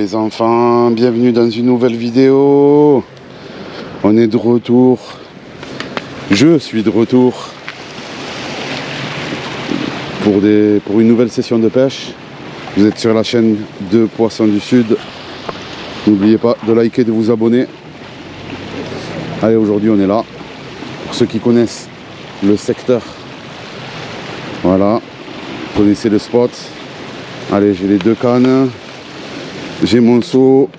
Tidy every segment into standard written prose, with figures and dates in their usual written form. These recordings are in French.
les enfants, bienvenue dans une nouvelle vidéo. On est de retour. Je suis de retour pour une nouvelle session de pêche. Vous êtes sur la chaîne de Poissons du Sud. N'oubliez pas de liker, de vous abonner. Allez, aujourd'hui on est là. Pour ceux qui connaissent le secteur, voilà, vous connaissez le spot. Allez, j'ai les deux cannes, j'ai mon seau,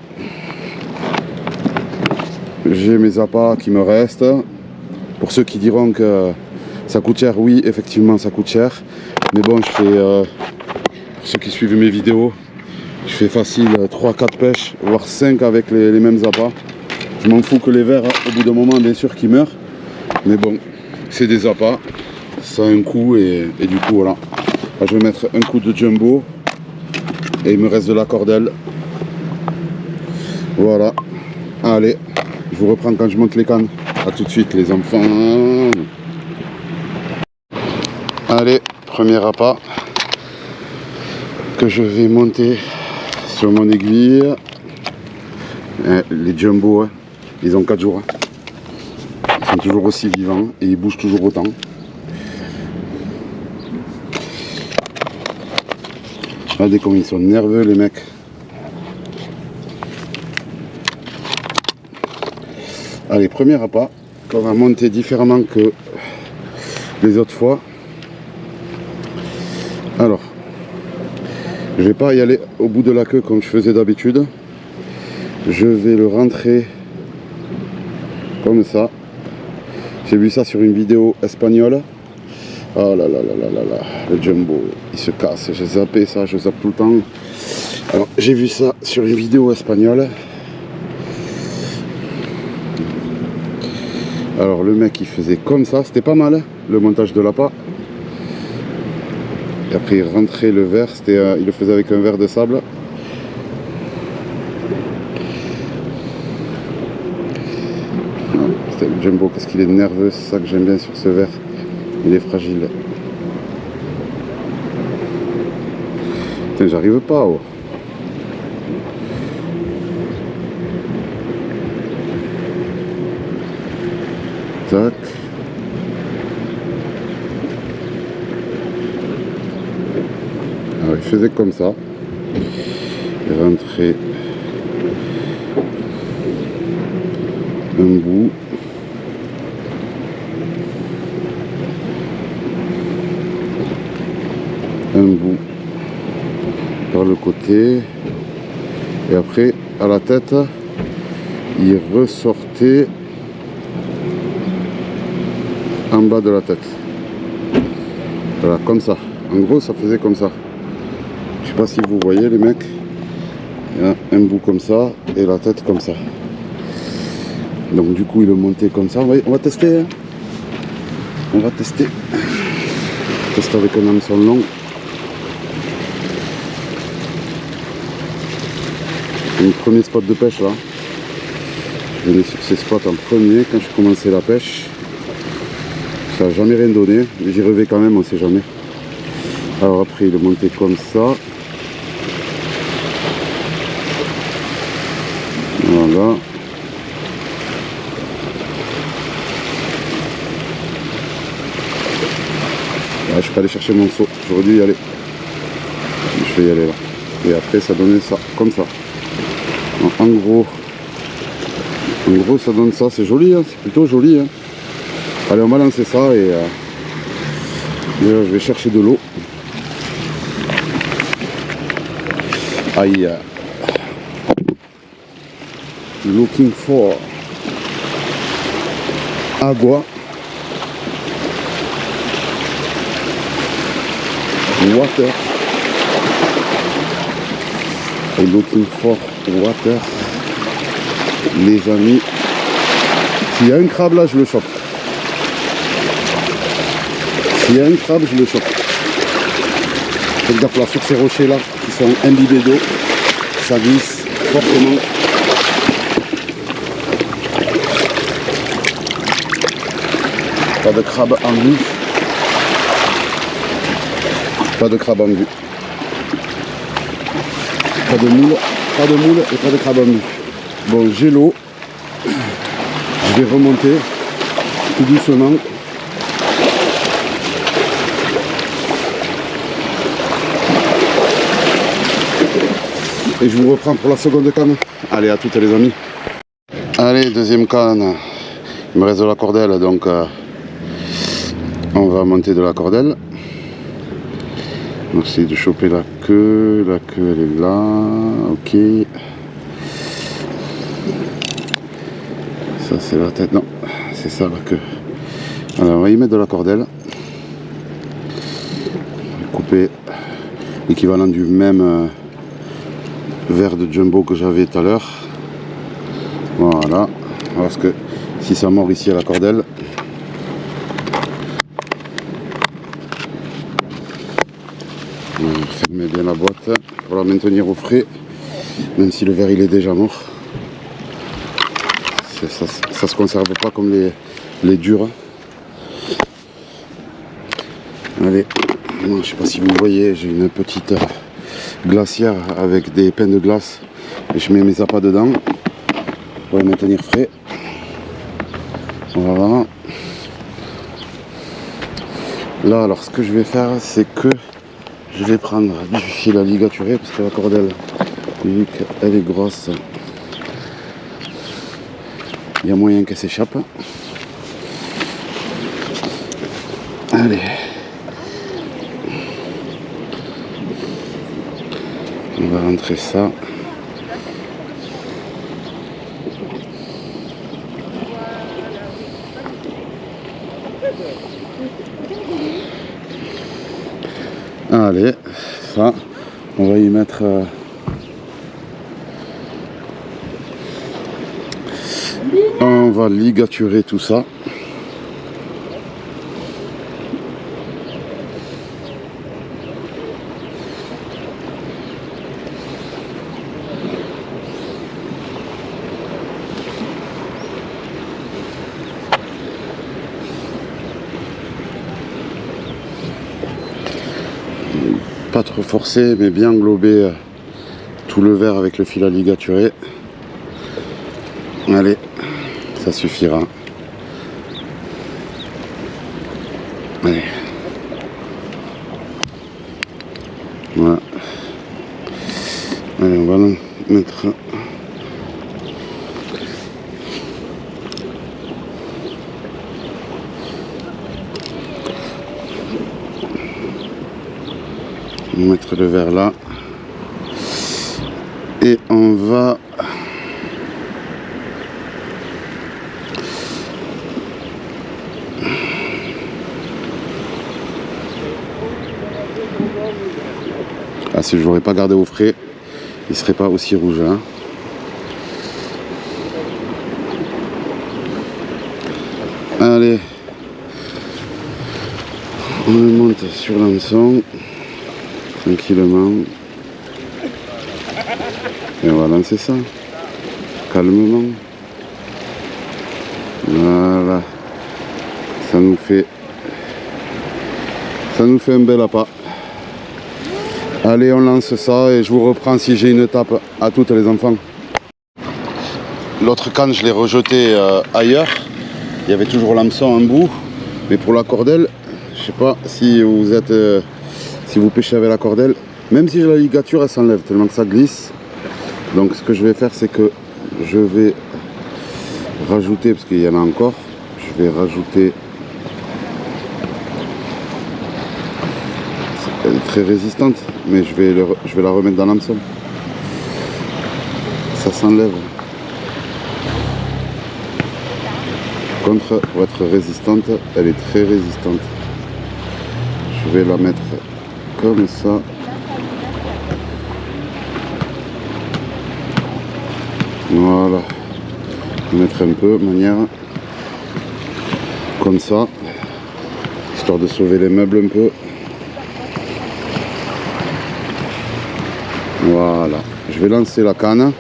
j'ai mes appâts qui me restent. Pour ceux qui diront que ça coûte cher, oui, effectivement ça coûte cher. Mais bon, je fais, pour ceux qui suivent mes vidéos, je fais facile 3-4 pêches, voire 5 avec les mêmes appâts. Je m'en fous que les vers, au bout d'un moment, bien sûr, qu'ils meurent. Mais bon, c'est des appâts, ça a un coût et du coup, voilà. Là, je vais mettre un coup de jumbo. Et il me reste de la cordelle. Voilà. Allez, je vous reprends quand je monte les cannes. A tout de suite les enfants. Allez, premier appât que je vais monter sur mon aiguille. Les jumbo, ils ont 4 jours. Ils sont toujours aussi vivants et ils bougent toujours autant. Regardez comme ils sont nerveux les mecs. Allez, premier appât qu'on va monter différemment que les autres fois. Alors, je vais pas y aller au bout de la queue comme je faisais d'habitude. Je vais le rentrer comme ça. J'ai vu ça sur une vidéo espagnole. Oh là là là là là là, le jumbo, il se casse, j'ai zappé ça, je zappe tout le temps. Alors, j'ai vu ça sur une vidéo espagnole. Alors, le mec, il faisait comme ça, c'était pas mal, hein, le montage de l'appât. Et après, il rentrait le verre, il le faisait avec un verre de sable. C'était le jumbo, qu'est-ce qu'il est nerveux, c'est ça que j'aime bien sur ce verre. Il est fragile. Putain, j'arrive pas. Oh. Tac. Alors, il faisait comme ça. Il rentrait un bout. Un bout par le côté et après à la tête il ressortait en bas de la tête, voilà, comme ça. En gros ça faisait comme ça, je sais pas si vous voyez les mecs, il y a un bout comme ça et la tête comme ça. Donc du coup il le montait comme ça. On va tester, hein. On va tester avec un hameçon long. Mon premier spot de pêche là, je venais sur ces spots en premier quand je commençais la pêche. Ça n'a jamais rien donné, mais j'y revais quand même, on sait jamais. Alors après il est monté comme ça. Voilà. Là, je peux aller chercher mon seau, j'aurais dû y aller. Je vais y aller là. Et après ça donnait ça, comme ça. En gros, ça donne ça, c'est joli, hein, c'est plutôt joli. Hein. Allez, on va lancer ça et je vais chercher de l'eau. Aïe. Looking for agua. Water. Looking for water. Les amis, s'il y a un crabe là, je le chope. S'il y a un crabe, je le chope. Faites gaffe là sur ces rochers là qui sont imbibés d'eau, ça glisse fortement. Pas de crabe en vue. Pas de crabe en vue. Pas de moule, pas de moule et pas de crabe en vue. Bon, j'ai l'eau. Je vais remonter tout doucement. Et je vous reprends pour la seconde canne. Allez, à toutes les amis. Allez, deuxième canne. Il me reste de la cordelle, donc on va monter de la cordelle. On va essayer de choper la queue. La queue, elle est là. Ok. Ça, c'est la tête. Non, c'est ça la queue. Alors, on va y mettre de la cordelle. Couper l'équivalent du même verre de jumbo que j'avais tout à l'heure. Voilà. Parce que si ça mord ici à la cordelle, fermez bien la boîte pour la maintenir au frais, même si le verre il est déjà mort. Ça se conserve pas comme les durs. Allez, moi, je sais pas si vous voyez, j'ai une petite glacière avec des pains de glace et je mets mes appâts dedans pour les maintenir frais. Voilà. Là, alors ce que je vais faire, c'est que je vais prendre du fil à ligaturer parce que la cordelle, vu qu'elle est grosse, il y a moyen qu'elle s'échappe. Allez. On va rentrer ça. Allez, ça, on va y mettre on va ligaturer tout ça. Pas trop forcé, mais bien englober tout le verre avec le fil à ligaturer. Allez, ça suffira. Allez. Voilà. Allez, on va mettre le verre là et on va si je l'aurais pas gardé au frais, il serait pas aussi rouge hein. Allez, on le monte sur l'hameçon tranquillement et on va lancer ça calmement. Voilà, ça nous fait un bel appât. Allez, on lance ça et je vous reprends si j'ai une étape. À toutes les enfants. L'autre canne je l'ai rejeté ailleurs, il y avait toujours l'hameçon en bout, mais pour la cordelle, je sais pas si vous êtes si vous pêchez avec la cordelle, même si j'ai la ligature, elle s'enlève tellement que ça glisse. Donc ce que je vais faire, c'est que je vais rajouter, parce qu'il y en a encore, je vais rajouter. Elle est très résistante, mais je vais la remettre dans l'hameçon. Ça s'enlève. Par contre, pour être résistante, elle est très résistante. Je vais la mettre comme ça. Voilà. Je vais mettre un peu de manière comme ça, histoire de sauver les meubles un peu. Voilà. Je vais lancer la canne.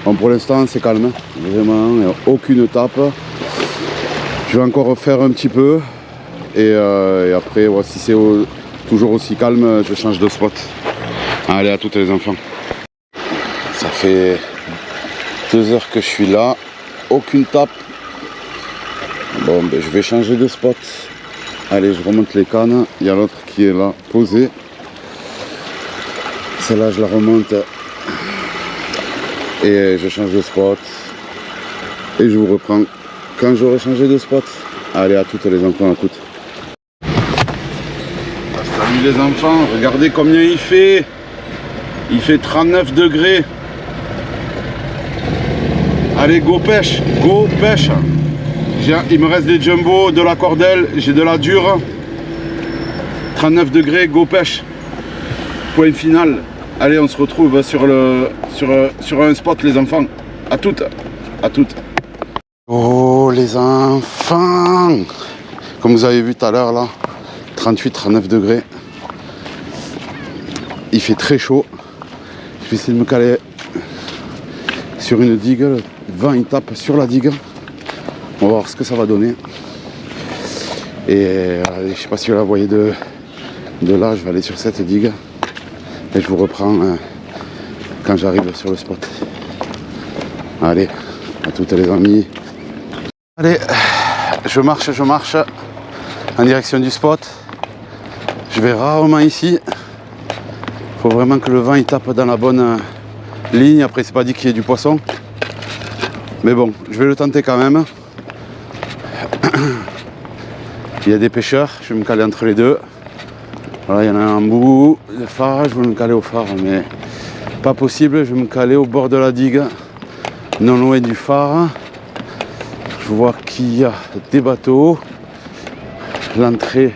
Bon, pour l'instant, c'est calme. Vraiment, il n'y a aucune tape. Je vais encore refaire un petit peu. Et après, ouais, si c'est toujours aussi calme, je change de spot. Allez, à toutes les enfants. Ça fait 2 heures que je suis là, aucune tape. Bon, ben, je vais changer de spot. Allez, je remonte les cannes. Il y a l'autre qui est là, posée. Celle-là, je la remonte. Et je change de spot. Et je vous reprends quand j'aurai changé de spot. Allez, à toutes les enfants, à toutes. Salut les enfants, regardez combien il fait. Il fait 39 degrés. Allez, go pêche, go pêche. Il me reste des jumbo, de la cordelle, j'ai de la dure. 39 degrés, go pêche. Point final. Allez, on se retrouve sur un spot les enfants. À toutes, à toutes. Oh les enfants. Comme vous avez vu tout à l'heure là, 38-39 degrés. Il fait très chaud. Je vais essayer de me caler sur une digue. Le vent il tape sur la digue. On va voir ce que ça va donner. Et je sais pas si vous la voyez de là, je vais aller sur cette digue. Et je vous reprends quand j'arrive sur le spot. Allez, à toutes les amis. Allez, je marche en direction du spot. Je vais rarement ici. Il faut vraiment que le vent il tape dans la bonne ligne. Après, c'est pas dit qu'il y ait du poisson. Mais bon, je vais le tenter quand même. Il y a des pêcheurs, je vais me caler entre les deux. Voilà, il y en a un bout de phare, je vais me caler au phare, mais pas possible, je vais me caler au bord de la digue, non loin du phare. Je vois qu'il y a des bateaux. L'entrée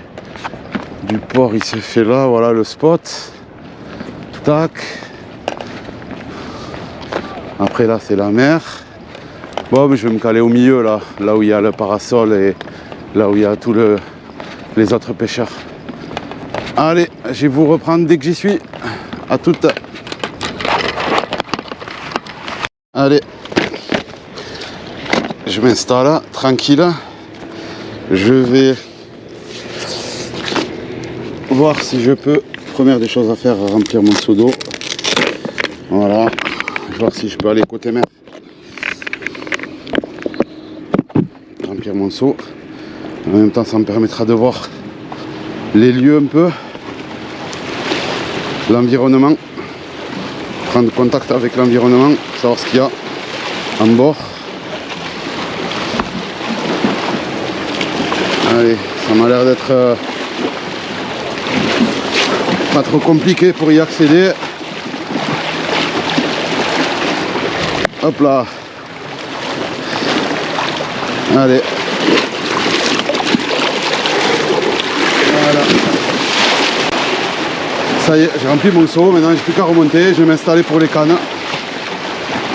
du port, il se fait là, voilà le spot. Tac. Après là, c'est la mer. Bon, mais je vais me caler au milieu, là où il y a le parasol et là où il y a tous les autres pêcheurs. Allez, je vais vous reprendre dès que j'y suis. À toutes. Allez. Je m'installe, tranquille. Je vais voir si je peux. Première des choses à faire, remplir mon seau d'eau. Voilà. Je vais voir si je peux aller côté mer. Remplir mon seau. En même temps, ça me permettra de voir les lieux un peu, l'environnement, prendre contact avec l'environnement, savoir ce qu'il y a en bord. Allez, ça m'a l'air d'être pas trop compliqué pour y accéder. Hop là. Allez. Voilà. Ça y est, j'ai rempli mon seau, maintenant j'ai plus qu'à remonter, je vais m'installer pour les cannes.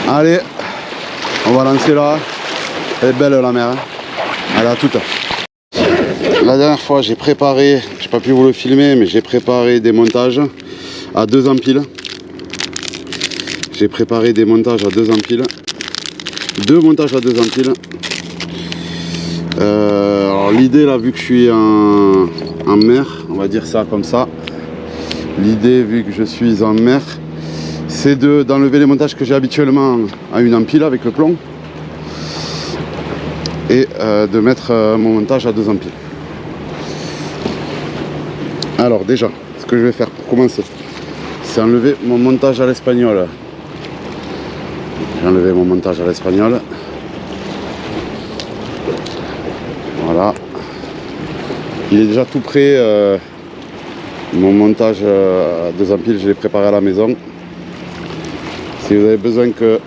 Allez, on va lancer là. Elle est belle la mer. Hein. Allez, à toute. La dernière fois j'ai préparé, j'ai pas pu vous le filmer, mais j'ai préparé des montages à 2 empiles. J'ai préparé des montages à 2 empiles. 2 montages à 2 empiles. Alors l'idée là, vu que je suis en mer, on va dire ça comme ça. L'idée, vu que je suis en mer, c'est d'enlever les montages que j'ai habituellement à une empile avec le plomb et de mettre mon montage à 2 empiles. Alors déjà, ce que je vais faire pour commencer, c'est enlever mon montage à l'espagnol. J'ai enlevé mon montage à l'espagnol. Voilà. Il est déjà tout prêt. Mon montage à 2 empiles, je l'ai préparé à la maison. Si vous avez besoin que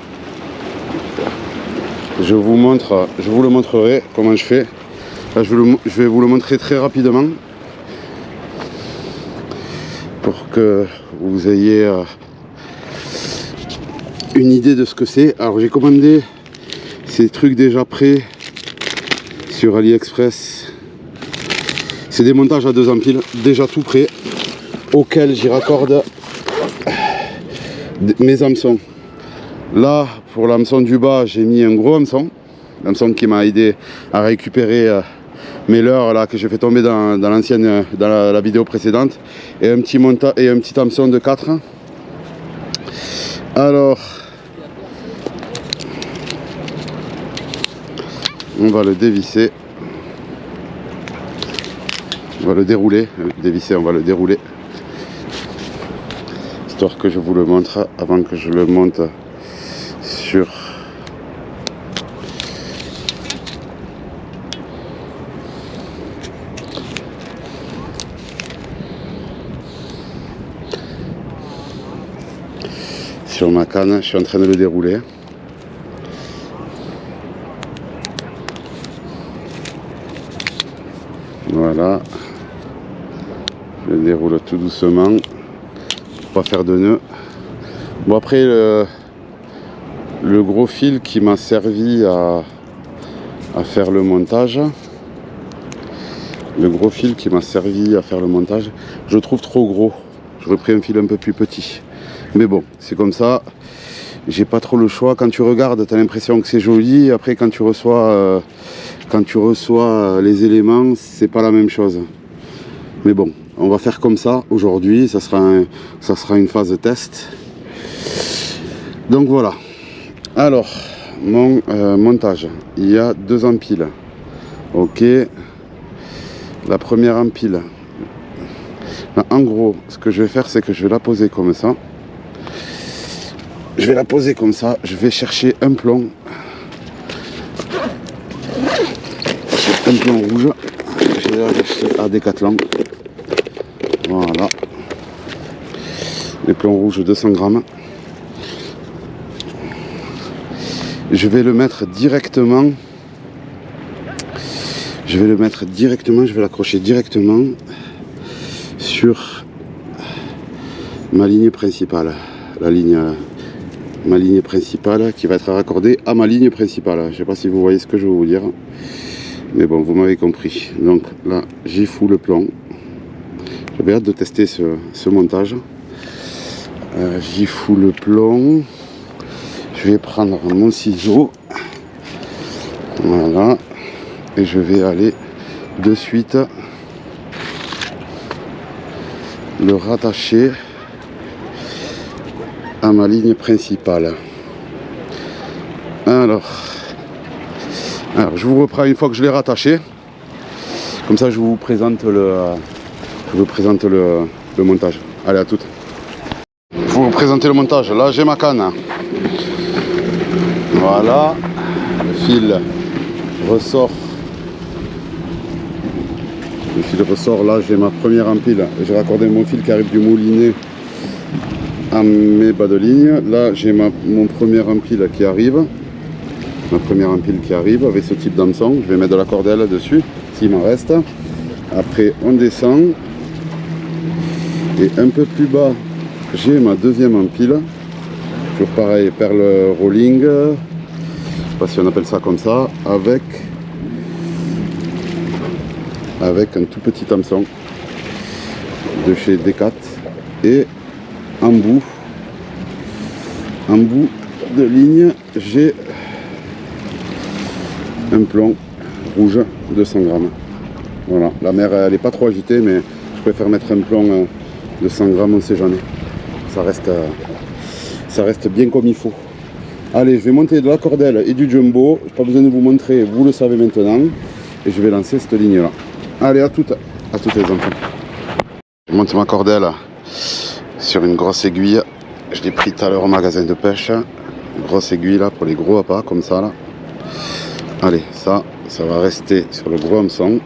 je vous montre, je vous le montrerai comment je fais. Là, je vais vous le montrer très rapidement pour que vous ayez une idée de ce que c'est. Alors j'ai commandé ces trucs déjà prêts sur AliExpress. C'est des montages à 2 empiles déjà tout prêts, auxquels j'y raccorde mes hameçons. Là, pour l'hameçon du bas, j'ai mis un gros hameçon qui m'a aidé à récupérer mes leurres là que j'ai fait tomber dans l'ancienne, dans la vidéo précédente, et un petit hameçon de 4. Alors On va le dévisser. On va le dérouler. Dévisser, on va le dérouler. Histoire que je vous le montre avant que je le monte sur ma canne. Je suis en train de le dérouler. Voilà. Je le déroule tout doucement pour pas faire de nœud. Bon, après le gros fil qui m'a servi à faire le montage, je le trouve trop gros. J'aurais pris un fil un peu plus petit, mais bon, c'est comme ça, j'ai pas trop le choix. Quand tu regardes, tu as l'impression que c'est joli, après quand tu reçois les éléments, c'est pas la même chose. Mais bon, on va faire comme ça aujourd'hui, ça sera une phase de test. Donc voilà. Alors, mon montage, il y a 2 empiles. Ok. La première empile. En gros, ce que je vais faire, c'est que je vais la poser comme ça. Je vais chercher un plomb. Un plomb rouge. Je vais acheter à Decathlon. Voilà. Les plombs rouges 200 grammes. Je vais le mettre directement. Je vais l'accrocher directement sur ma ligne principale. Ma ligne principale qui va être raccordée à ma ligne principale. Je ne sais pas si vous voyez ce que je veux vous dire. Mais bon, vous m'avez compris. Donc là, j'y fous le plomb. J'avais hâte de tester ce montage. J'y fous le plomb. Je vais prendre mon ciseau. Voilà. Et je vais aller de suite le rattacher à ma ligne principale. Alors je vous reprends une fois que je l'ai rattaché. Comme ça, je vous présente le montage. Allez, à toutes. Pour vous présenter le montage, là j'ai ma canne. Voilà, le fil ressort. Là j'ai ma première empile. J'ai raccordé mon fil qui arrive du moulinet à mes bas de ligne. Là j'ai mon premier empile qui arrive. Ma première empile qui arrive avec ce type d'hameçon. Je vais mettre de la cordelle dessus, s'il m'en reste. Après on descend. Et un peu plus bas, j'ai ma deuxième empile. Toujours pareil, perle rolling. Je sais pas si on appelle ça comme ça. Avec un tout petit hameçon de chez Decat. Et en bout de ligne, j'ai un plomb rouge de 100 grammes. Voilà, la mer elle n'est pas trop agitée, mais je préfère mettre un plomb de 100 grammes, on ne sait jamais. Ça reste bien comme il faut. Allez, je vais monter de la cordelle et du jumbo. Je n'ai pas besoin de vous montrer, vous le savez maintenant. Et je vais lancer cette ligne là. Allez, à toutes les enfants. Je monte ma cordelle sur une grosse aiguille. Je l'ai pris tout à l'heure au magasin de pêche. Une grosse aiguille là pour les gros appâts comme ça là. Allez, ça va rester sur le gros hameçon.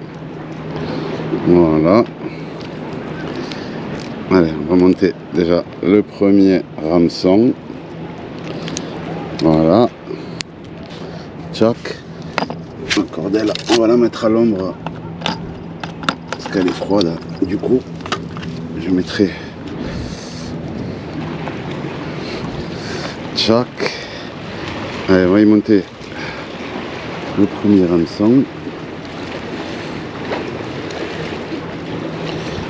Voilà. Allez, on va monter déjà le premier hameçon. Voilà. Tchac. La cordelle, on va la mettre à l'ombre parce qu'elle est froide. Du coup, je mettrai. Tchac. Allez, on va y monter le premier hameçon.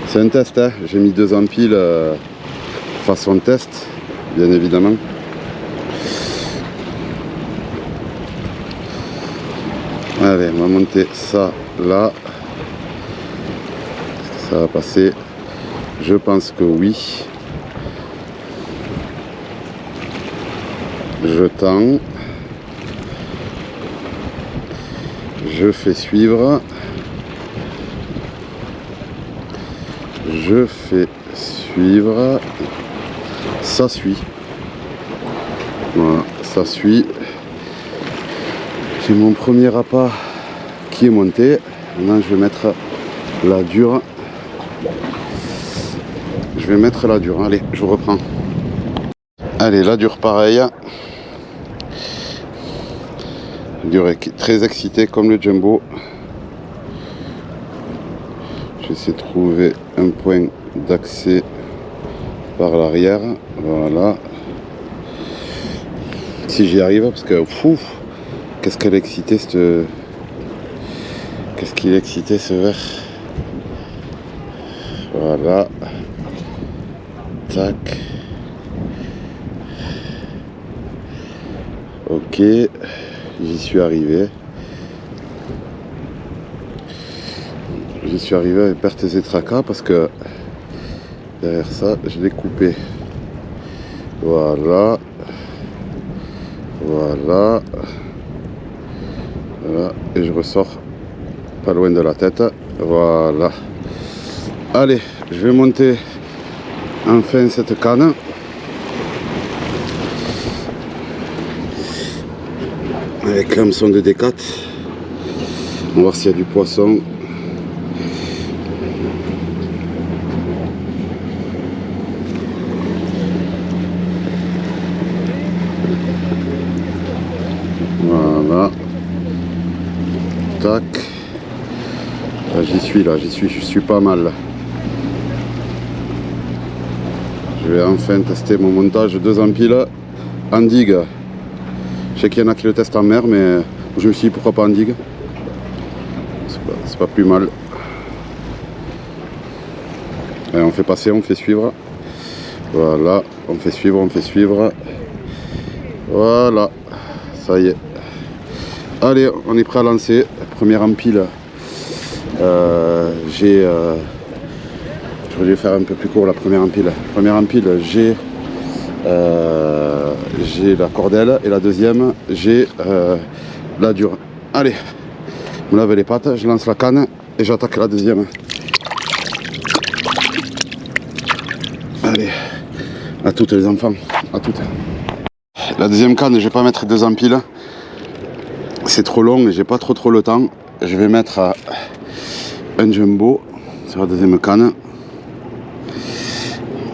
C'est un test, hein. J'ai mis 2 empiles façon test, bien évidemment. Allez, on va monter ça là. Est-ce que ça va passer? Je pense que oui. Je tends. Je fais suivre. Je fais suivre. Ça suit. Voilà, ça suit. J'ai mon premier appât qui est monté. Maintenant je vais mettre la dure. Je vais mettre la dure. Allez, je reprends. Allez, la dure pareil. Dure très excité comme le jumbo. J'essaie de trouver un point d'accès par l'arrière. Voilà. Si j'y arrive, parce que fou, qu'est-ce qu'elle est excitée cette. Qu'est-ce qu'il est excité ce verre. Voilà. Tac. Ok. J'y suis arrivé. J'y suis arrivé avec pertes et tracas parce que derrière ça, je l'ai coupé. Voilà. Voilà. Voilà. Et je ressors pas loin de la tête. Voilà. Allez, je vais monter enfin cette canne. Avec l'hameçon de D4. On va voir s'il y a du poisson. Voilà. Tac. Là, j'y suis, je suis pas mal. Je vais enfin tester mon montage 2 empiles en digue. Je sais qu'il y en a qui le testent en mer, mais je me suis dit pourquoi pas en digue. C'est pas plus mal. Allez, on fait passer, on fait suivre. Voilà, on fait suivre, on fait suivre. Voilà, ça y est. Allez, on est prêt à lancer. Première empile. J'aurais dû faire un peu plus court la première empile. Première empile, j'ai la cordelle et la deuxième, j'ai la dure. Allez, je me lave les pattes, je lance la canne et j'attaque la deuxième. Allez, à toutes les enfants, à toutes. La deuxième canne, je vais pas mettre 2 empiles. C'est trop long et j'ai pas trop le temps. Je vais mettre un jumbo sur la deuxième canne.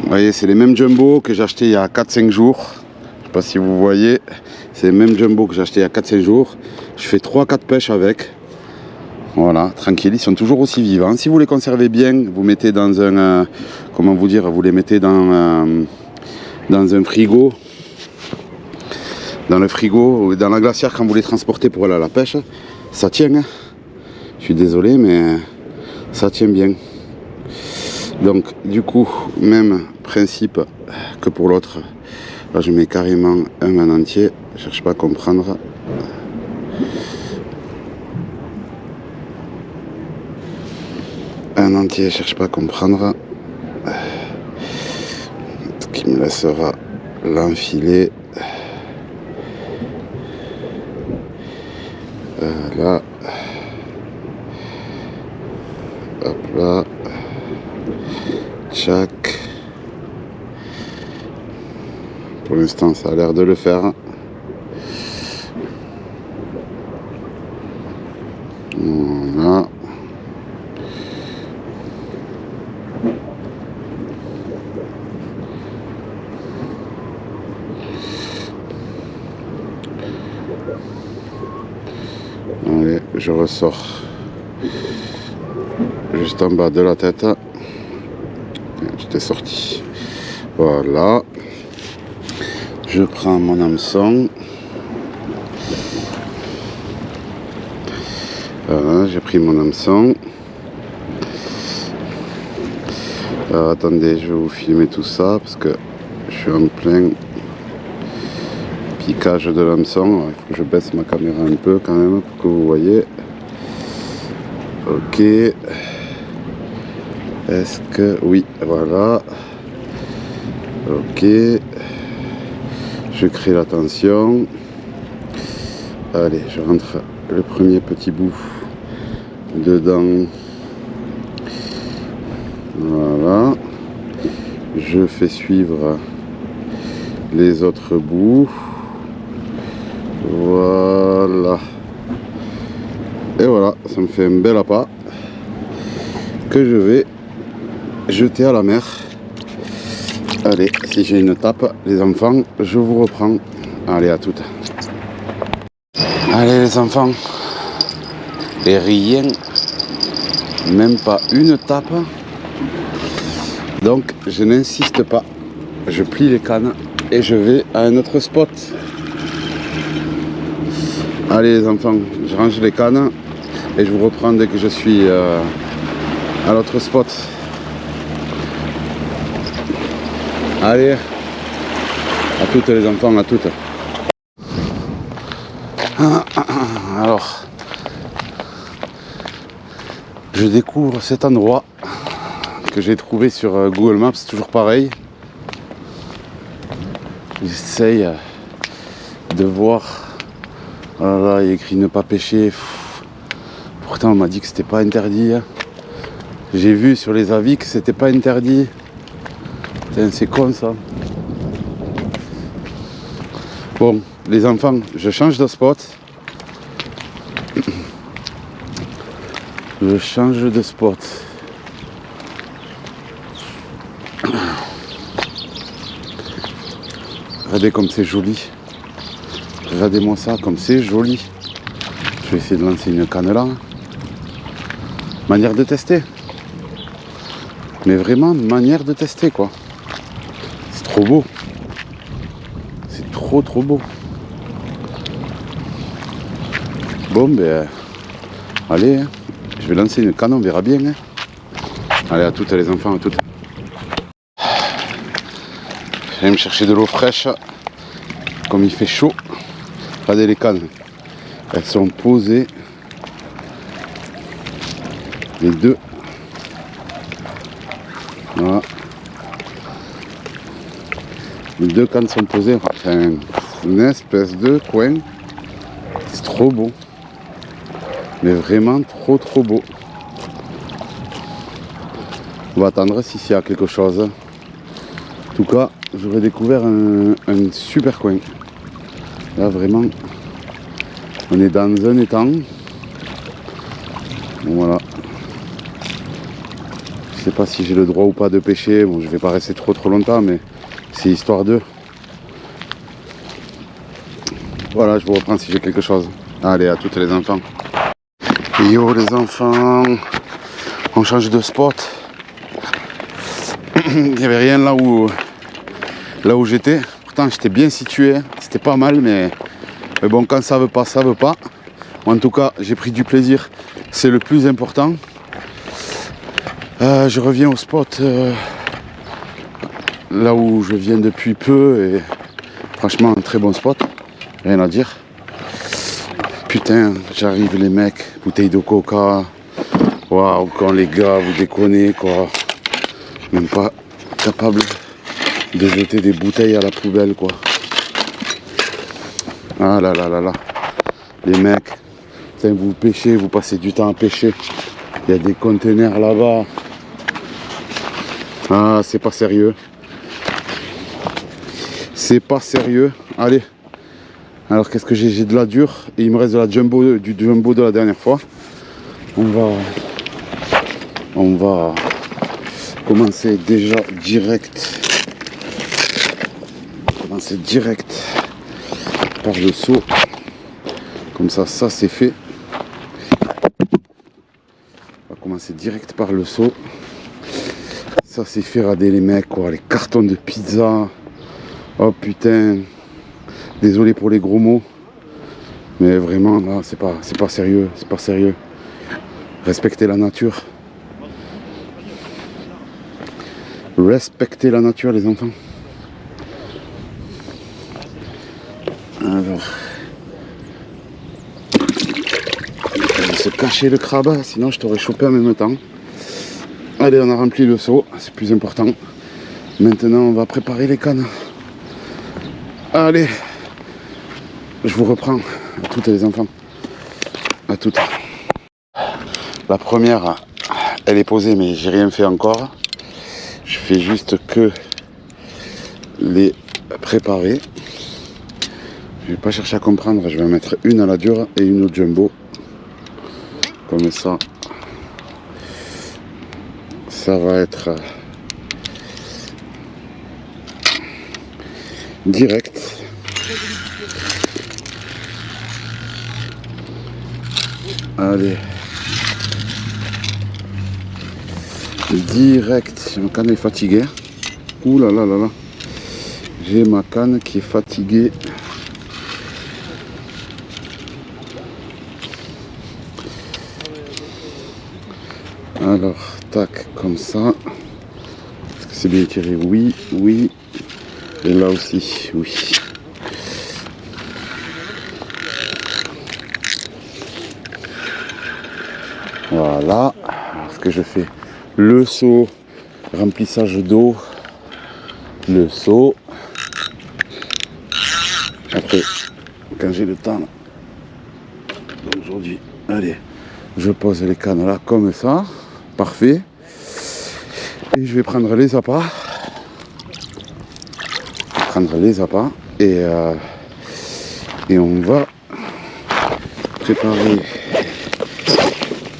Vous voyez, c'est les mêmes jumbo que j'ai acheté il y a 4-5 jours. Je sais pas si vous voyez. C'est les mêmes jumbo que j'ai acheté il y a 4-5 jours. Je fais 3-4 pêches avec. Voilà, tranquille, ils sont toujours aussi vivants. Si vous les conservez bien, vous mettez dans un... comment vous dire, vous les mettez dans un frigo. Dans le frigo ou dans la glacière quand vous les transportez pour aller à la pêche. Ça tient. Hein. Je suis désolé, mais ça tient bien. Donc, du coup, même principe que pour l'autre. Là, je mets carrément un en entier. Je cherche pas à comprendre. Un entier, je cherche pas à comprendre. Ce qui me laissera l'enfiler. Là. Hop là. Tchac. Pour l'instant, ça a l'air de le faire. Voilà. Allez, je ressors juste en bas de la tête. J'étais sorti. Voilà. Je prends mon hameçon. Voilà, j'ai pris mon hameçon. Alors, attendez, je vais vous filmer tout ça parce que je suis en plein piquage de l'hameçon. Il faut que je baisse ma caméra un peu quand même pour que vous voyez. Ok. Est-ce que... oui, voilà. Ok. Je crée la tension. Allez, je rentre le premier petit bout dedans. Voilà. Je fais suivre les autres bouts. Voilà. Et voilà, ça me fait un bel appât que je vais jeter à la mer. Allez, si j'ai une tape, les enfants, je vous reprends. Allez, à toutes. Allez les enfants. Et rien, même pas une tape. Donc je n'insiste pas. Je plie les cannes et je vais à un autre spot. Allez les enfants, je range les cannes et je vous reprends dès que je suis à l'autre spot. Allez, à toutes les enfants, à toutes. Alors, je découvre cet endroit que j'ai trouvé sur Google Maps, toujours pareil. J'essaye de voir. Voilà, il y a écrit ne pas pêcher. Pourtant on m'a dit que c'était pas interdit. J'ai vu sur les avis que c'était pas interdit. Putain, c'est con ça. Bon, les enfants, je change de spot. Je change de spot. Regardez comme c'est joli. Regardez-moi ça, comme c'est joli. Je vais essayer de lancer une canne là. Manière de tester. Mais vraiment, manière de tester quoi. C'est trop beau. C'est trop beau. Bon ben, allez, hein. Je vais lancer une canne, on verra bien. Hein. Allez, à toutes les enfants, à toutes. Je vais me chercher de l'eau fraîche. Comme il fait chaud. Regardez les cannes. Elles sont posées. Les deux. Voilà. Les deux cannes sont posées. Enfin, une espèce de coin. C'est trop beau. Mais vraiment trop beau. On va attendre s'il y a quelque chose. En tout cas, j'aurais découvert un super coin. Là vraiment, on est dans un étang. Bon, voilà. Je sais pas si j'ai le droit ou pas de pêcher. Bon, je vais pas rester trop longtemps, mais c'est histoire d'eux. Voilà, je vous reprends si j'ai quelque chose. Allez, à toutes les enfants. Yo les enfants, on change de spot. Il n'y avait rien là où j'étais. Pourtant j'étais bien situé, c'était pas mal, mais bon, quand ça veut pas, ça veut pas. En tout cas, j'ai pris du plaisir, c'est le plus important. Je reviens au spot là où je viens depuis peu et franchement un très bon spot, rien à dire. Putain, j'arrive les mecs, bouteille de coca. Waouh, quand les gars, vous déconnez quoi. Même pas capable de jeter des bouteilles à la poubelle quoi. Ah là là là là. Les mecs, putain, vous pêchez, vous passez du temps à pêcher. Il y a des conteneurs là-bas. Ah, c'est pas sérieux. C'est pas sérieux. Allez. Alors qu'est-ce que j'ai de la dure et il me reste de la jumbo, du jumbo de la dernière fois. On va commencer déjà direct. Commencer direct par le seau. Comme ça c'est fait. On va commencer direct par le seau. Ça c'est fait, rader les mecs quoi, les cartons de pizza. Oh putain. Désolé pour les gros mots, mais vraiment là c'est pas sérieux, c'est pas sérieux. Respectez la nature. Respectez la nature les enfants. Alors, je vais se cacher le crabe, sinon je t'aurais chopé en même temps. Allez, on a rempli le seau, c'est plus important. Maintenant on va préparer les cannes. Allez. Je vous reprends à toutes les enfants. À tout. La première, elle est posée, mais j'ai rien fait encore. Je fais juste que les préparer. Je vais pas chercher à comprendre, je vais en mettre une à la dure et une au jumbo. Comme ça, ça va être direct. Allez. Direct. Ma canne est fatiguée. Ouh là là là là. J'ai ma canne qui est fatiguée. Alors, tac, comme ça. Est-ce que c'est bien tiré? Oui, oui. Et là aussi, oui. Voilà. Alors, ce que je fais, le seau, remplissage d'eau, le seau. Après, quand j'ai le temps, aujourd'hui, allez, je pose les cannes là comme ça. Parfait. Et je vais prendre les appâts. Et on va préparer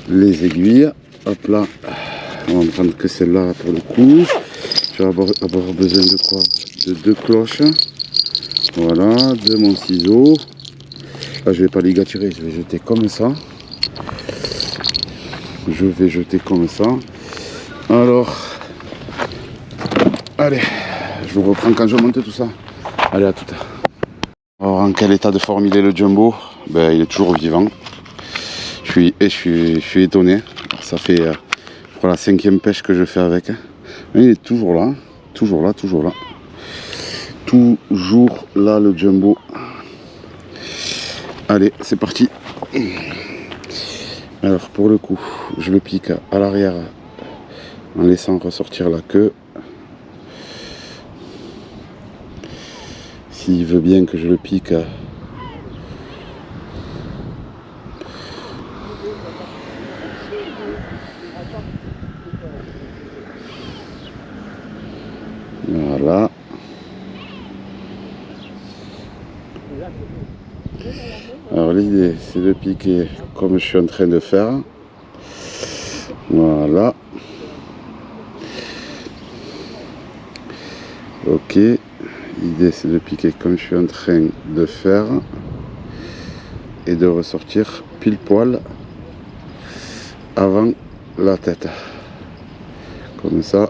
les aiguilles. Hop là. On va prendre que celle-là pour le coup. Je vais avoir besoin de quoi? De 2 cloches. Voilà, de mon ciseau. Là, je vais pas les gâturer, je vais jeter comme ça. Je vais jeter comme ça. Alors, allez, je vous reprends quand je monte tout ça. Allez, à tout à l'heure. Alors, en quel état de forme il est le jumbo? Ben, il est toujours vivant. Je suis étonné. Ça fait je crois, la 5e pêche que je fais avec. Mais il est toujours là, toujours là, toujours là. Toujours là le jumbo. Allez, c'est parti. Alors pour le coup, je le pique à l'arrière en laissant ressortir la queue. S'il veut bien que je le pique, voilà. Alors l'idée c'est de piquer comme je suis en train de faire. Voilà. Ok. L'idée c'est de piquer comme je suis en train de faire. Et de ressortir pile poil avant la tête. Comme ça.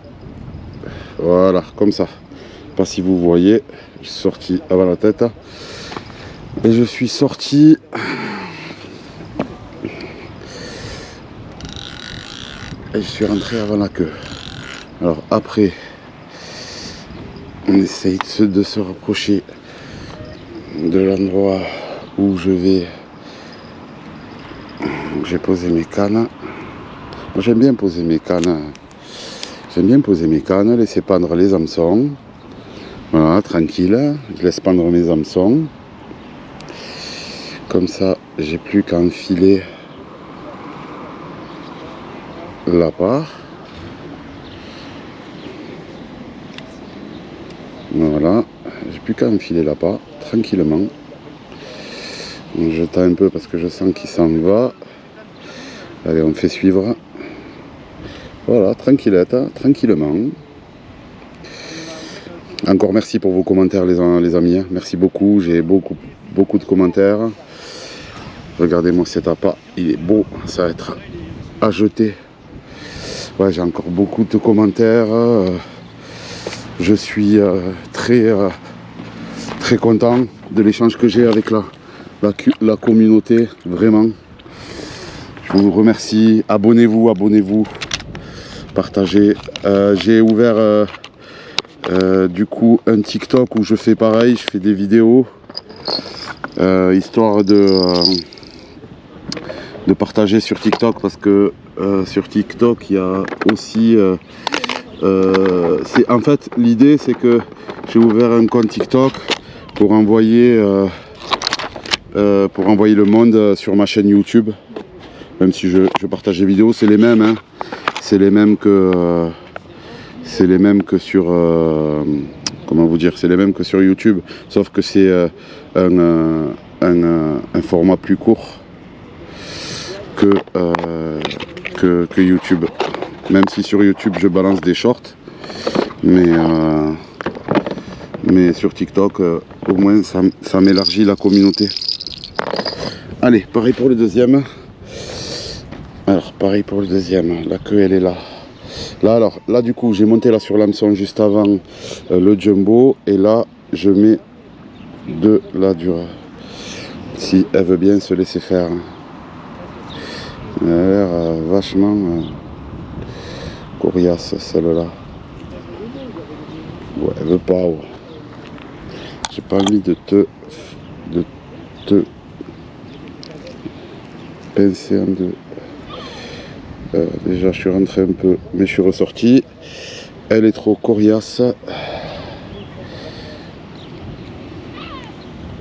Voilà, comme ça. Pas si vous voyez, je suis sorti avant la tête. Et je suis sorti et je suis rentré avant la queue. Alors après, on essaye de se rapprocher de l'endroit où j'ai posé mes cannes. Moi j'aime bien poser mes cannes. Laisser pendre les hameçons. Voilà, tranquille. Je laisse pendre mes hameçons. Comme ça, j'ai plus qu'à enfiler l'appât. Voilà, j'ai plus qu'à enfiler l'appât tranquillement. Donc, je tends un peu parce que je sens qu'il s'en va. Allez, on fait suivre. Voilà, tranquillette, tranquillement. Encore merci pour vos commentaires les amis. Merci beaucoup, j'ai beaucoup de commentaires. Regardez-moi cet appât, il est beau, ça va être à jeter. Ouais, j'ai encore beaucoup de commentaires. Je suis très content de l'échange que j'ai avec la communauté, vraiment. Je vous remercie, abonnez-vous, partagez. J'ai ouvert du coup un TikTok où je fais pareil, je fais des vidéos, histoire de partager sur TikTok, parce que sur TikTok il y a aussi en fait l'idée c'est que j'ai ouvert un compte TikTok pour envoyer le monde sur ma chaîne YouTube. Même si je partage les vidéos, c'est les mêmes, hein. C'est les mêmes que sur comment vous dire, c'est les mêmes que sur YouTube, sauf que c'est un format plus court que YouTube. Même si sur YouTube je balance des shorts, mais sur TikTok au moins ça m'élargit la communauté. Allez, pareil pour le deuxième. Alors pareil pour le deuxième, la queue elle est là. Là du coup j'ai monté là sur l'hameçon juste avant le jumbo, et là je mets de la dure. Si elle veut bien se laisser faire. Elle a l'air vachement coriace celle-là. Ouais, elle veut pas. Ouais. J'ai pas envie de te pincer en deux. Déjà je suis rentré un peu, mais je suis ressorti. Elle est trop coriace.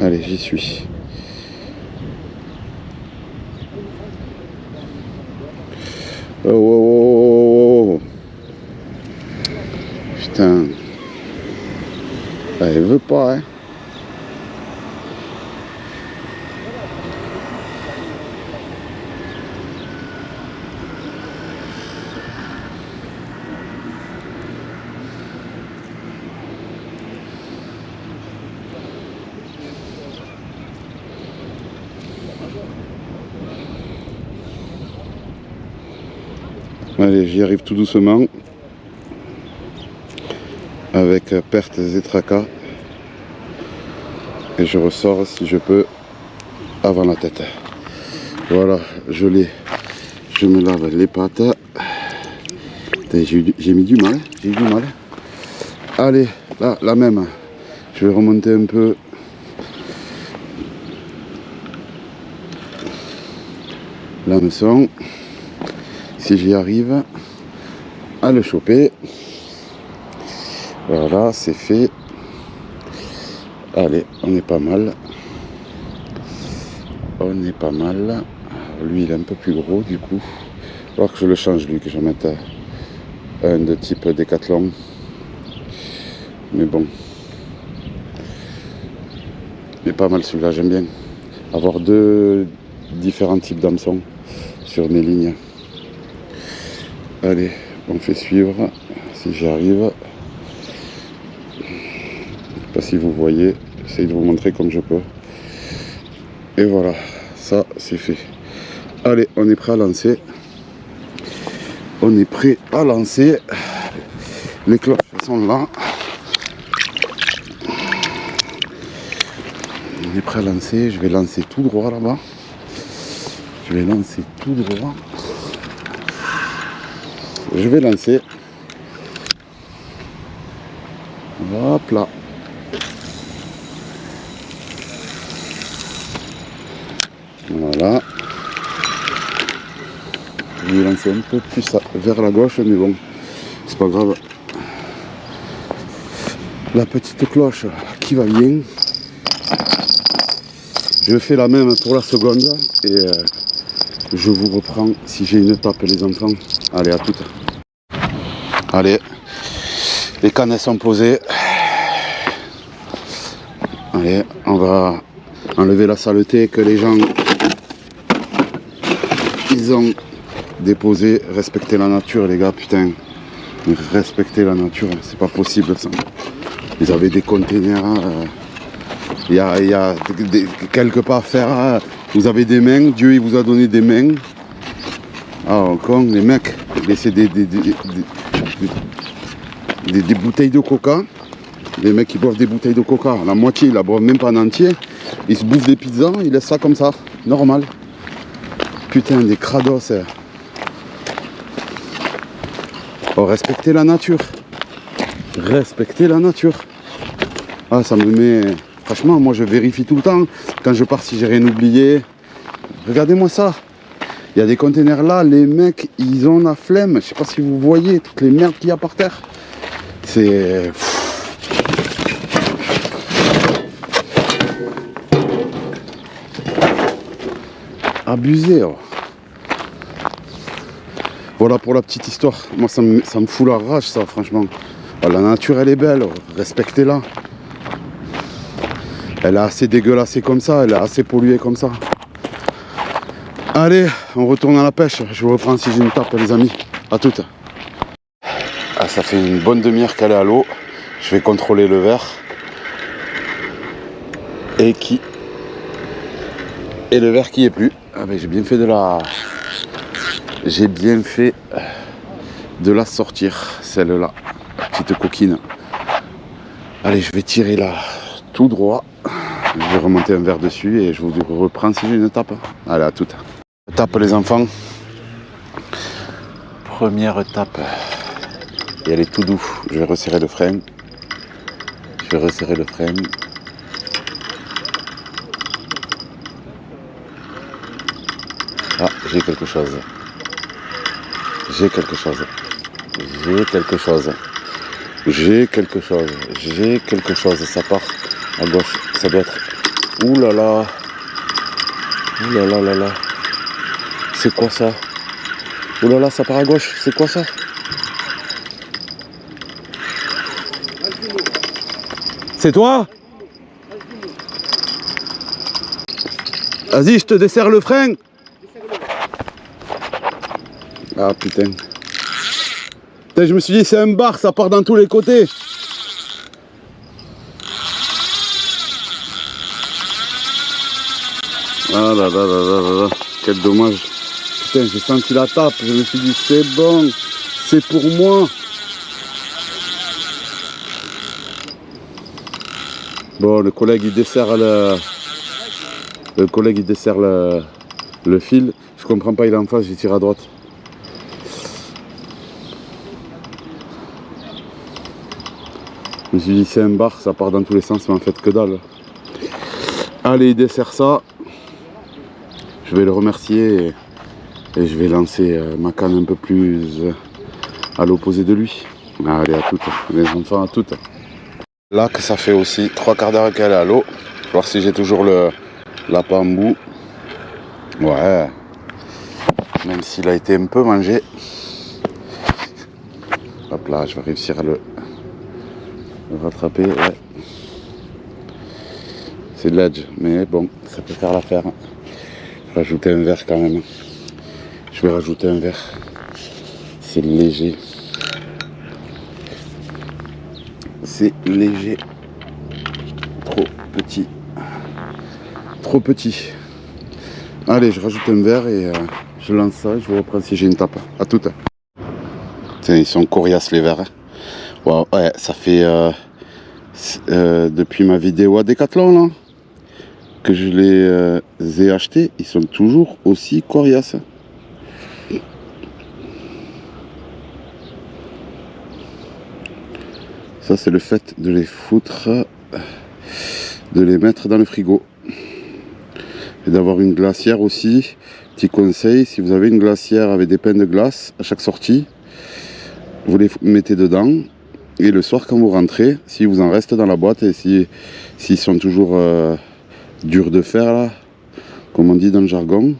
Allez, j'y suis. Oh, oh, oh, oh. Putain. Elle veut pas, hein. Allez, j'y arrive tout doucement, avec pertes et tracas, et je ressors si je peux avant la tête. Voilà, je l'ai. Je me lave les pattes. J'ai mis du mal, j'ai eu du mal. Allez, là, la même. Je vais remonter un peu. L'hameçon. Si j'y arrive à le choper. Voilà, c'est fait. Allez, on est pas mal. On est pas mal. Lui, il est un peu plus gros du coup. Il va falloir que je le change, lui, que je mette un de type Décathlon. Mais bon. Mais pas mal celui-là, j'aime bien. Avoir deux différents types d'hameçons sur mes lignes. Allez, on fait suivre, si j'y arrive. Je sais pas si vous voyez, j'essaye de vous montrer comme je peux. Et voilà, ça c'est fait. Allez, on est prêt à lancer. On est prêt à lancer. Les cloches sont là. On est prêt à lancer. Je vais lancer tout droit là-bas. Je vais lancer tout droit. Je vais lancer. Hop là. Voilà. Je vais lancer un peu plus vers la gauche, mais bon, c'est pas grave. La petite cloche qui va bien. Je fais la même pour la seconde et je vous reprends si j'ai une tape, les enfants. Allez, à toutes. Allez, les cannes sont posées. Allez, on va enlever la saleté que les gens ils ont déposé. Respecter la nature, les gars, putain. Respecter la nature, c'est pas possible ça. Ils avaient des containers. Il y a quelque part à faire. Vous avez des mains, Dieu il vous a donné des mains. Ah, con, les mecs, laissez des bouteilles de coca. Les mecs qui boivent des bouteilles de coca, la moitié ils la boivent même pas en entier. Ils se bouffent des pizzas, ils laissent ça comme ça, normal. Putain, des crados. Oh, respectez la nature. Respectez la nature. Ah, ça me met... Franchement, moi je vérifie tout le temps. Quand je pars, si j'ai rien oublié. Regardez-moi ça. Il y a des containers là, les mecs, ils ont la flemme. Je sais pas si vous voyez toutes les merdes qu'il y a par terre. C'est... Abusé. Oh. Voilà pour la petite histoire. Moi ça me fout la rage ça, franchement. La nature elle est belle, respectez-la. Elle est assez dégueulassée comme ça, elle est assez polluée comme ça. Allez, on retourne à la pêche. Je vous reprends si j'ai une tape les amis. À toutes. Ah, ça fait une bonne demi-heure qu'elle est à l'eau. Je vais contrôler le verre. Et le verre qui est plus. Ah ben j'ai bien fait de la. J'ai bien fait de la sortir, celle-là. La petite coquine. Allez, je vais tirer là tout droit. Je vais remonter un verre dessus et je vous reprends si j'ai une tape. Allez, à toute. Tape les enfants. Première tape. Et elle est tout doux. Je vais resserrer le frein. Je vais resserrer le frein. Ah, j'ai quelque chose. J'ai quelque chose. J'ai quelque chose. J'ai quelque chose. J'ai quelque chose. Ça part à gauche. Ça doit être. Ouh là là. Ouh là là là là. C'est quoi ça? Ouh là là, ça part à gauche. C'est quoi ça? C'est toi? Vas-y, je te desserre le frein. Ah putain. Putain, je me suis dit c'est un bar, ça part dans tous les côtés. Ah là là là là là là. Quel dommage. Putain, j'ai senti la tape. Je me suis dit c'est bon. C'est pour moi. Bon, le collègue il dessert le fil. Je comprends pas, il est en face, je tire à droite. Je me suis dit c'est un bar, ça part dans tous les sens, mais en fait que dalle. Allez, il dessert ça. Je vais le remercier et je vais lancer ma canne un peu plus à l'opposé de lui. Allez, à toutes, les enfants, à toutes. Là que ça fait aussi 3/4 d'heure qu'elle est à l'eau. Je vais voir si j'ai toujours la pambou. Ouais. Même s'il a été un peu mangé. Hop là, je vais réussir à le rattraper. Ouais. C'est de l'edge, mais bon, ça peut faire l'affaire. Je vais rajouter un verre quand même. Je vais rajouter un verre. C'est léger. C'est léger. Trop petit. Trop petit. Allez, je rajoute un verre et je lance ça et je vous reprends si j'ai une tape. À toutes. Tiens, ils sont coriaces les verres. Wow, ouais, ça fait depuis ma vidéo à Decathlon là, que je les ai achetés. Ils sont toujours aussi coriaces. Ça, c'est le fait de les foutre, de les mettre dans le frigo. Et d'avoir une glacière aussi. Petit conseil, si vous avez une glacière avec des pains de glace à chaque sortie, vous les mettez dedans. Et le soir, quand vous rentrez, si vous en reste dans la boîte et s'ils sont toujours durs de fer, là, comme on dit dans le jargon,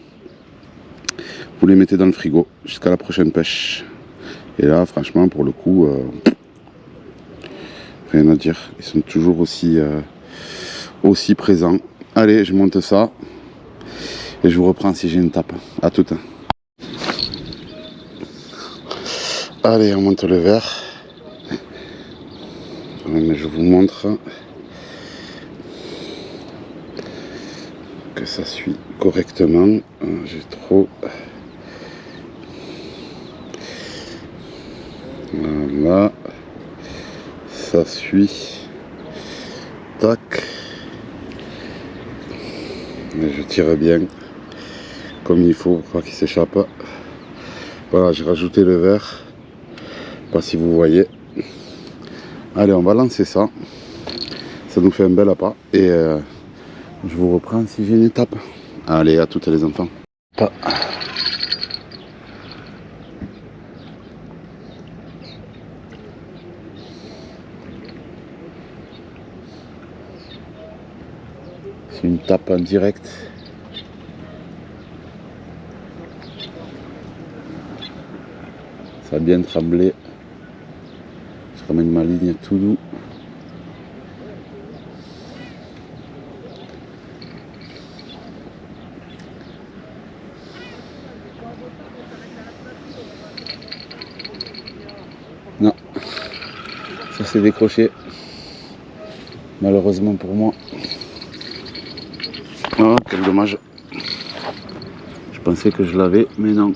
vous les mettez dans le frigo jusqu'à la prochaine pêche. Et là, franchement, pour le coup, rien à dire. Ils sont toujours aussi présents. Allez, je monte ça. Et je vous reprends si j'ai une tape. À tout. Allez, on monte le verre. Mais je vous montre que ça suit correctement. J'ai trop. Voilà. Ça suit. Tac. Et je tire bien. Comme il faut pour pas qu'il s'échappe. Voilà, j'ai rajouté le verre. Pas si vous voyez. Allez, on va lancer ça. Ça nous fait un bel appât. Et je vous reprends si j'ai une étape. Allez, à toutes les enfants. C'est une tape en direct. Ça a bien tremblé. Je ramène ma ligne tout doux. Non, ça s'est décroché. Malheureusement pour moi. Oh, quel dommage. Je pensais que je l'avais, mais non.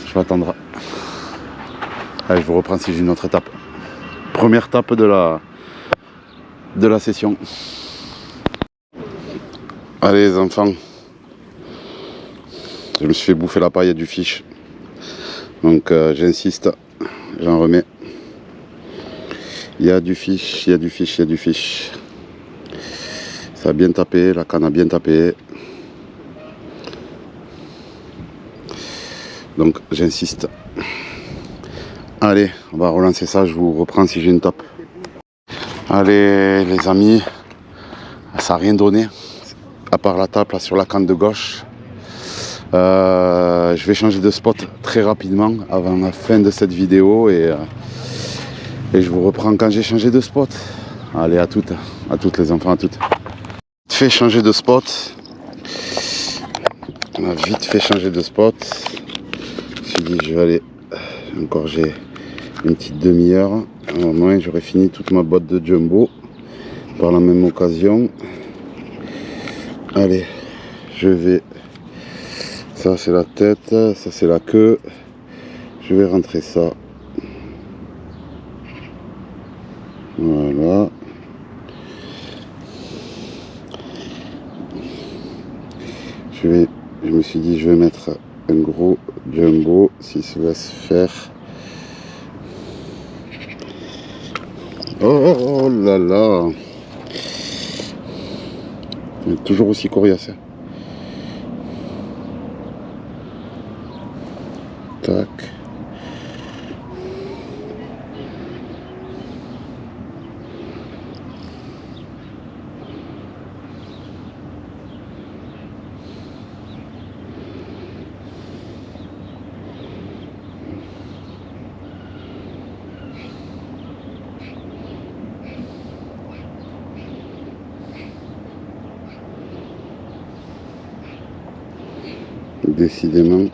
Je vais attendre. Allez, je vous reprends si j'ai une autre étape. Première étape de la session. Allez les enfants. Je me suis fait bouffer la paille du fiche. Donc j'insiste, j'en remets. Il y a du fiche, il y a du fiche, il y a du fiche. Ça a bien tapé, la canne a bien tapé. Donc j'insiste. Allez, on va relancer ça, je vous reprends si j'ai une tape. Allez les amis, ça n'a rien donné, à part la tape là sur la canne de gauche. Je vais changer de spot très rapidement avant la fin de cette vidéo et je vous reprends quand j'ai changé de spot. Allez, à toutes les enfants, à toutes. Fait changer de spot. On a vite fait changer de spot. Je me suis dit je vais aller, encore j'ai une petite demi-heure. Au moins j'aurai fini toute ma boîte de jumbo par la même occasion. Allez, je vais. Ça c'est la tête, ça c'est la queue. Je vais rentrer ça. Voilà. Je me suis dit je vais mettre un gros jumbo s'il se laisse faire. Oh là là. Il est toujours aussi coriace. Tac. Décidément.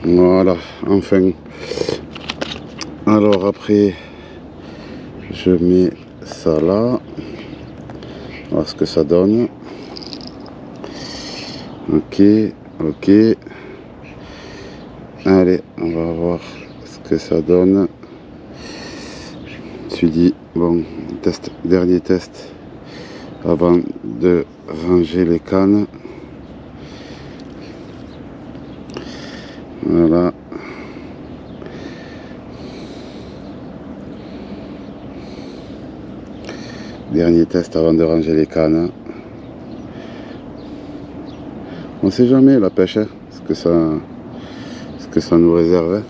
Voilà, enfin. Alors après, je mets ça là. On va voir ce que ça donne. Ok, ok. Allez, on va voir ce que ça donne. Je me suis dit, bon, dernier test avant de ranger les cannes. Voilà. Dernier test avant de ranger les cannes. On sait jamais la pêche, hein, ce que ça nous réserve. Hein.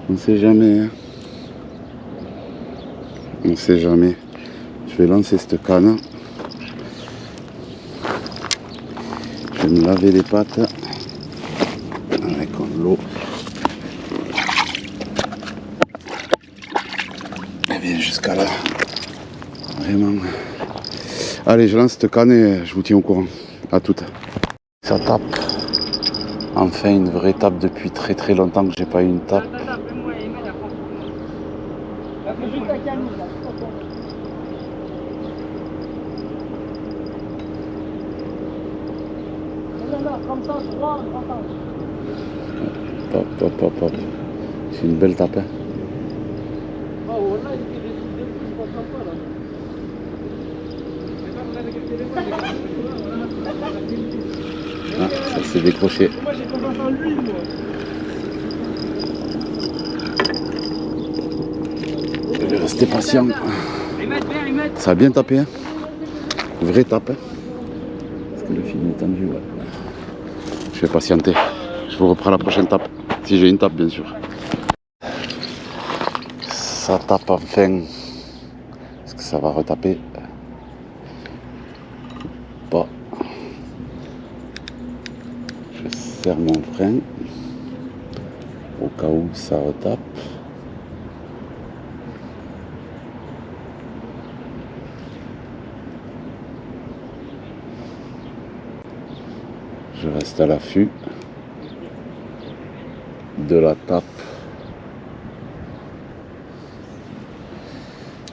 On sait jamais. Hein. On sait jamais. Je vais lancer cette canne. Je vais me laver les pattes avec l'eau. Et bien jusqu'à là. Vraiment. Allez, je lance cette canne et je vous tiens au courant. À toutes. Ça tape. Enfin une vraie tape depuis très très longtemps que j'ai pas eu une tape. Hop, hop, hop, hop. C'est une belle tape. Hein. Ah, ça s'est décroché. Je vais rester patient. Ça a bien tapé. Hein. Vraie tape. Hein. Parce que le film est tendu. Ouais. Je vais patienter. Je vous reprends la prochaine tape. Si j'ai une tape, bien sûr. Ça tape enfin. Est-ce que ça va retaper? Pas. Je serre mon frein au cas où ça retape. Je reste à l'affût de la tape.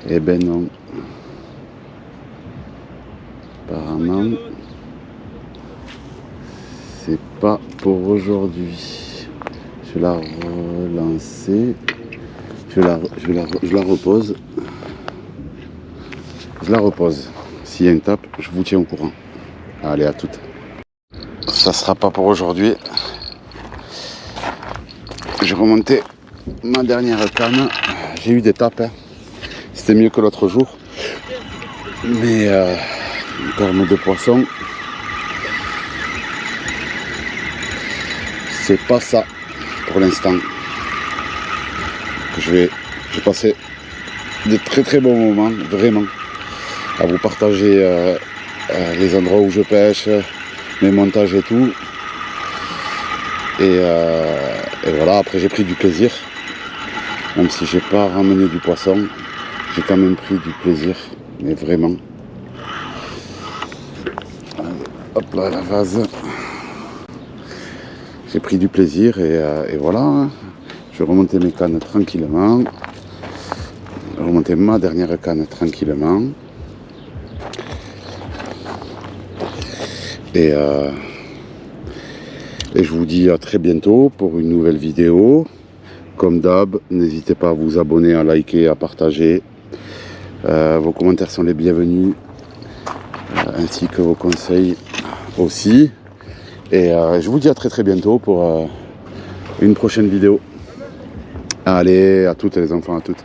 Eh ben non. Apparemment, c'est pas pour aujourd'hui. Je vais la relancer. Je la repose. Je la repose. S'il y a une tape, je vous tiens au courant. Allez, à toutes. Ça sera pas pour aujourd'hui. J'ai remonté ma dernière canne. J'ai eu des tapes. Hein. C'était mieux que l'autre jour. Mais en termes de poisson, c'est pas ça pour l'instant. J'ai passé de très très bons moments, vraiment, à vous partager les endroits où je pêche, mes montages et tout. Et voilà, après j'ai pris du plaisir. Même si j'ai pas ramené du poisson, j'ai quand même pris du plaisir, mais vraiment. Allez, hop là, la vase. J'ai pris du plaisir et voilà. Hein. Je vais remonter mes cannes tranquillement. Remonter ma dernière canne tranquillement. Et je vous dis à très bientôt pour une nouvelle vidéo. Comme d'hab, n'hésitez pas à vous abonner, à liker, à partager. Vos commentaires sont les bienvenus, ainsi que vos conseils aussi. Et je vous dis à très bientôt pour une prochaine vidéo. Allez, à toutes les enfants, à toutes.